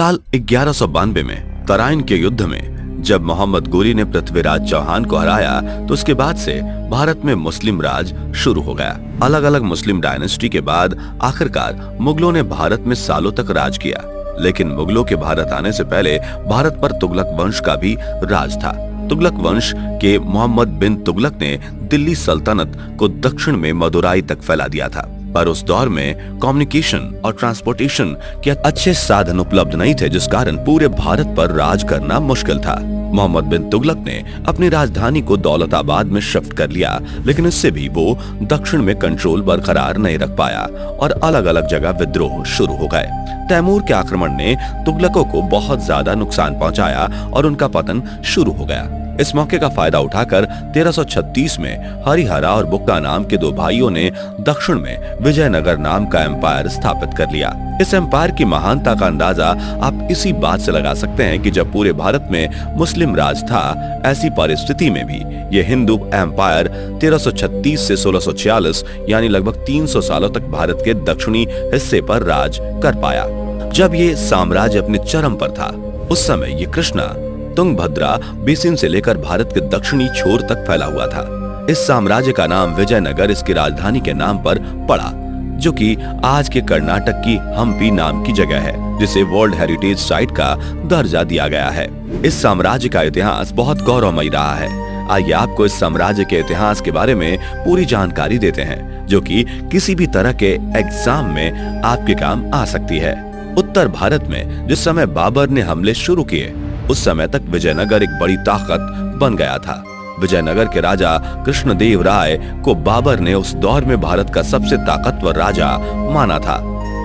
साल 1192 में तराइन के युद्ध में जब मोहम्मद गोरी ने पृथ्वीराज चौहान को हराया तो उसके बाद से भारत में मुस्लिम राज शुरू हो गया। अलग अलग मुस्लिम डायनेस्टी के बाद आखिरकार मुगलों ने भारत में सालों तक राज किया, लेकिन मुगलों के भारत आने से पहले भारत पर तुगलक वंश का भी राज था। तुगलक वंश के मोहम्मद बिन तुगलक ने दिल्ली सल्तनत को दक्षिण में मदुराई तक फैला दिया था, पर उस दौर में कम्युनिकेशन और ट्रांसपोर्टेशन के अच्छे साधन उपलब्ध नहीं थे, जिस कारण पूरे भारत पर राज करना मुश्किल था। मोहम्मद बिन तुगलक ने अपनी राजधानी को दौलताबाद में शिफ्ट कर लिया, लेकिन इससे भी वो दक्षिण में कंट्रोल बरकरार नहीं रख पाया और अलग अलग जगह विद्रोह शुरू हो गए। तैमूर के आक्रमण ने तुगलकों को बहुत ज्यादा नुकसान पहुंचाया और उनका पतन शुरू हो गया। इस मौके का फायदा उठाकर 1336 में हरिहरा और बुक्का नाम के दो भाइयों ने दक्षिण में विजयनगर नाम का एम्पायर स्थापित कर लिया। इस एम्पायर की महानता का अंदाजा आप इसी बात से लगा सकते हैं कि जब पूरे भारत में मुस्लिम राज था, ऐसी परिस्थिति में भी ये हिंदू एम्पायर 1336 से 1646 यानी लगभग 300 सालों तक भारत के दक्षिणी हिस्से पर राज कर पाया। जब ये साम्राज्य अपने चरम पर था, उस समय ये कृष्णा तुंगभद्रा बेसिन से लेकर भारत के दक्षिणी छोर तक फैला हुआ था। इस साम्राज्य का नाम विजयनगर इसकी राजधानी के नाम पर पड़ा, जो कि आज के कर्नाटक की हम्पी नाम की जगह है, जिसे वर्ल्ड हेरिटेज साइट का दर्जा दिया गया है। इस साम्राज्य का इतिहास बहुत गौरवमयी रहा है। आइए आपको इस साम्राज्य के इतिहास के बारे में पूरी जानकारी देते हैं, जो कि किसी भी तरह के एग्जाम में आपके काम आ सकती है। उत्तर भारत में जिस समय बाबर ने हमले शुरू किए, उस समय तक विजयनगर एक बड़ी ताकत बन गया था। विजयनगर के राजा कृष्णदेव राय को बाबर ने उस दौर में भारत का सबसे ताकतवर राजा माना था।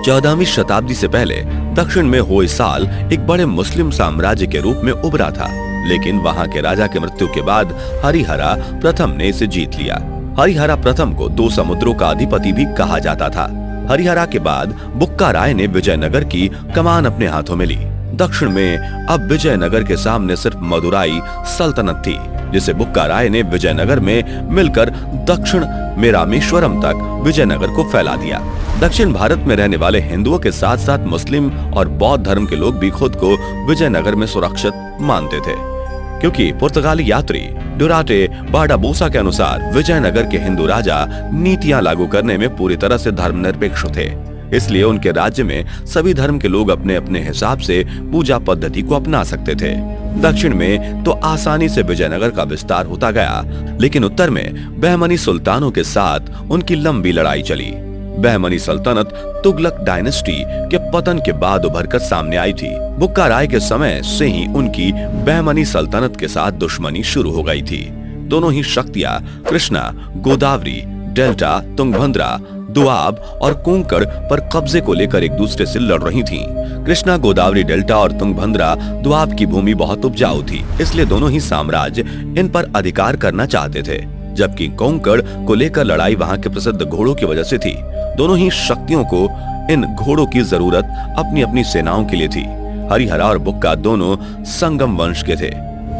14वीं शताब्दी से पहले दक्षिण में होयसाल एक बड़े मुस्लिम साम्राज्य के रूप में उभरा था, लेकिन वहां के राजा की मृत्यु के बाद हरिहरा प्रथम ने इसे जीत लिया। हरिहरा प्रथम को दो समुद्रों का अधिपति भी कहा जाता था। हरिहरा के बाद बुक्का राय ने विजयनगर की कमान अपने हाथों में ली। दक्षिण में अब विजयनगर के सामने सिर्फ मदुराई सल्तनत थी, जिसे बुक्का राय ने विजयनगर में मिलकर दक्षिण में रामेश्वरम तक विजयनगर को फैला दिया। दक्षिण भारत में रहने वाले हिंदुओं के साथ साथ मुस्लिम और बौद्ध धर्म के लोग भी खुद को विजयनगर में सुरक्षित मानते थे, क्योंकि पुर्तगाली यात्री डुराटे बारबोसा के अनुसार विजयनगर के हिंदू राजा नीतियां लागू करने में पूरी तरह से धर्मनिरपेक्ष थे। इसलिए उनके राज्य में सभी धर्म के लोग अपने अपने हिसाब से पूजा पद्धति को अपना सकते थे। दक्षिण में तो आसानी से विजयनगर का विस्तार होता गया, लेकिन उत्तर में बहमनी सुल्तानों के साथ उनकी लंबी लड़ाई चली। बहमनी सल्तनत तुगलक डायनेस्टी के पतन के बाद उभरकर सामने आई थी। बुक्का राय के समय से ही उनकी बहमनी सल्तनत के साथ दुश्मनी शुरू हो गई थी। दोनों ही शक्तियां कृष्णा, गोदावरी, डेल्टा, तुंगभद्रा, दुआब और कोंकण पर कब्जे को लेकर एक दूसरे से लड़ रही थीं। कृष्णा, गोदावरी, डेल्टा और तुंगभद्रा दुआब की भूमि बहुत उपजाऊ थी, इसलिए दोनों ही साम्राज्य इन पर अधिकार करना चाहते थे, जबकि कोंकण को लेकर लड़ाई वहां के प्रसिद्ध घोड़ों की वजह से थी। दोनों ही शक्तियों को इन घोड़ों की जरूरत अपनी अपनी सेनाओं के लिए थी। हरिहरा और बुक्का दोनों संगम वंश के थे।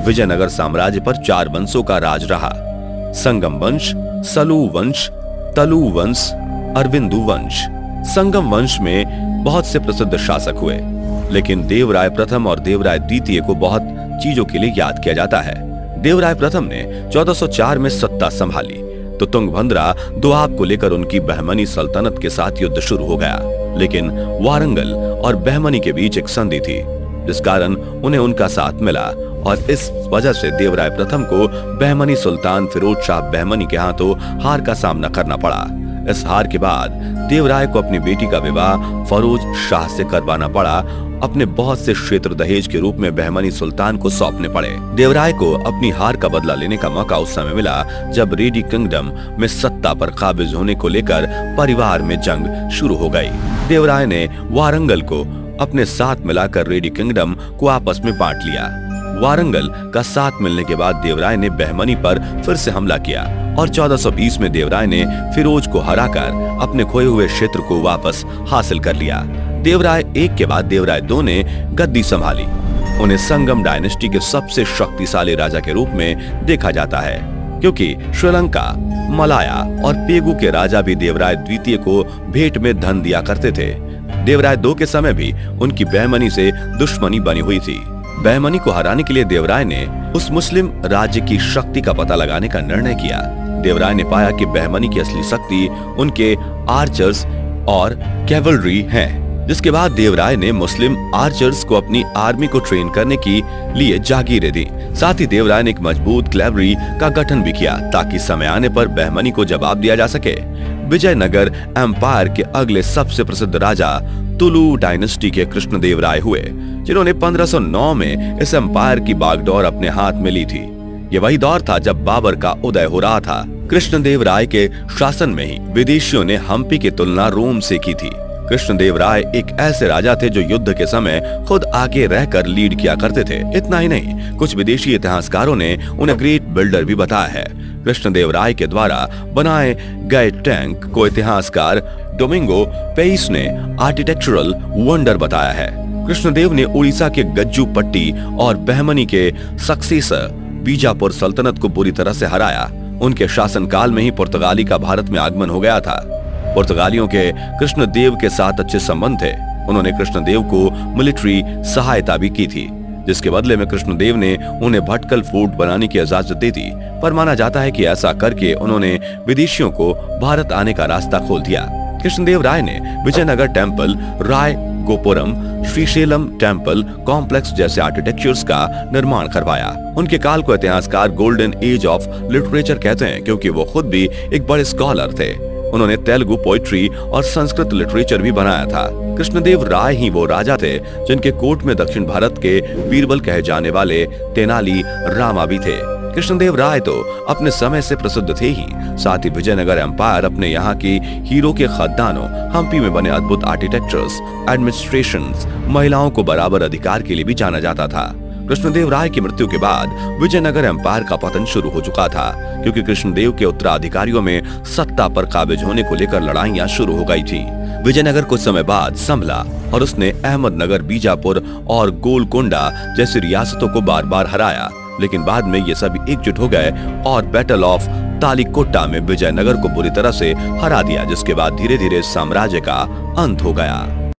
विजयनगर साम्राज्य पर 4 वंशों का राज रहा: संगम वंश, सलू वंश, तलु वंश, अरविंदु वंश। संगम वंश में बहुत से प्रसिद्ध शासक हुए, लेकिन देवराय प्रथम और देवराय द्वितीय को बहुत चीजों के लिए याद किया जाता है। देवराय प्रथम ने 1404 में सत्ता संभाली तो तुंगभद्रा दुआब को लेकर उनकी बहमनी सल्तनत के साथ युद्ध शुरू हो गया, लेकिन वारंगल और बहमनी के बीच एक संधि थी, जिस कारण उन्हें उनका साथ मिला और इस वजह से देवराय प्रथम को बहमनी सुल्तान फिरोज शाह बहमनी के हाथों हार का सामना करना पड़ा। इस हार के बाद देवराय को अपनी बेटी का विवाह फरोज शाह से करवाना पड़ा। अपने बहुत से क्षेत्र दहेज के रूप में बहमनी सुल्तान को सौंपने पड़े। देवराय को अपनी हार का बदला लेने का मौका उस समय मिला जब रेडी किंगडम में सत्ता पर काबिज होने को लेकर परिवार में जंग शुरू हो गई। देवराय ने वारंगल को अपने साथ मिलाकर रेडी किंगडम को आपस में बांट लिया। वारंगल का साथ मिलने के बाद देवराय ने बहमनी पर फिर से हमला किया और 1420 में देवराय ने फिरोज को हराकर अपने खोए हुए क्षेत्र को वापस हासिल कर लिया। देवराय 1 के बाद देवराय 2 ने गद्दी संभाली। उन्हें संगम डायनेस्टी के सबसे शक्तिशाली राजा के रूप में देखा जाता है, क्योंकि श्रीलंका, मलाया और पेगु के राजा भी देवराय द्वितीय को भेंट में धन दिया करते थे। देवराय 2 के समय भी उनकी बहमनी से दुश्मनी बनी हुई थी। बहमनी को हराने के लिए देवराय ने उस मुस्लिम राज्य की शक्ति का पता लगाने का निर्णय किया। देवराय ने पाया कि बहमनी की असली शक्ति उनके आर्चर्स और कैवलरी हैं, जिसके बाद देवराय ने मुस्लिम आर्चर्स को अपनी आर्मी को ट्रेन करने के लिए जागीरें दी। साथ ही देवराय ने एक मजबूत कैवलरी का गठन भी किया ताकि समय आने पर बहमनी को जवाब दिया जा सके। विजयनगर एम्पायर के अगले सबसे प्रसिद्ध राजा तुलु डायनेस्टी के कृष्णदेवराय हुए, जिन्होंने 1509 में इस एम्पायर की बागडोर अपने हाथ में ली थी। ये वही दौर था जब बाबर का उदय हो रहा था। कृष्णदेवराय के शासन में ही विदेशियों ने हम्पी की तुलना रोम से की थी। कृष्णदेवराय एक ऐसे राजा थे जो युद्ध के समय खुद आगे रहकर लीड किया करते थे। इतना ही नहीं, कुछ विदेशी इतिहासकारों ने उन्हें ग्रेट बिल्डर भी बताया है। कृष्णदेवराय के द्वारा बनाए गए टैंक को इतिहासकार डोमिंगो पेइस ने आर्किटेक्चरल वंडर बताया है। कृष्णदेव ने उड़ीसा के गज्जू पट्टी और बहमनी के सक्सेसर बीजापुर सल्तनत को बुरी तरह से हराया। उनके शासनकाल में ही पुर्तगाली का भारत में आगमन हो गया था। पुर्तगालियों के कृष्णदेव के साथ अच्छे संबंध थे। उन्होंने कृष्णदेव को मिलिट्री सहायता भी की थी, जिसके बदले में कृष्णदेव ने उन्हें भटकल फोर्ट बनाने की इजाजत दे दी। पर माना जाता है कि ऐसा करके उन्होंने विदेशियों को भारत आने का रास्ता खोल दिया। कृष्णदेव राय ने विजयनगर टेम्पल, राय गोपुरम, श्रीशैलम टेम्पल कॉम्प्लेक्स जैसे आर्किटेक्चर्स का निर्माण करवाया। उनके काल को इतिहासकार गोल्डन एज ऑफ लिटरेचर कहते हैं, क्योंकि वो खुद भी एक बड़े स्कॉलर थे। उन्होंने तेलुगु पोइट्री और संस्कृत लिटरेचर भी बनाया था। कृष्णदेव राय ही वो राजा थे जिनके कोर्ट में दक्षिण भारत के बीरबल कहे जाने वाले तेनाली रामा भी थे। कृष्णदेव राय तो अपने समय से प्रसिद्ध थे ही, साथ ही विजयनगर एम्पायर अपने यहाँ की हीरो के खदानों, हम्पी में बने अद्भुत आर्किटेक्चर्स, एडमिनिस्ट्रेशंस, महिलाओं को बराबर अधिकार के लिए भी जाना जाता था। कृष्णदेव राय की मृत्यु के बाद विजयनगर एम्पायर का पतन शुरू हो चुका था, क्योंकि कृष्णदेव के उत्तराधिकारियों में सत्ता पर काबिज होने को लेकर लड़ाइयां शुरू हो गई थी। विजयनगर कुछ समय बाद संभला और उसने अहमदनगर, बीजापुर और गोलकोंडा जैसी रियासतों को बार बार हराया, लेकिन बाद में ये सभी एकजुट हो गए और बैटल ऑफ तालिकोटा में विजयनगर को बुरी तरह से हरा दिया, जिसके बाद धीरे धीरे साम्राज्य का अंत हो गया।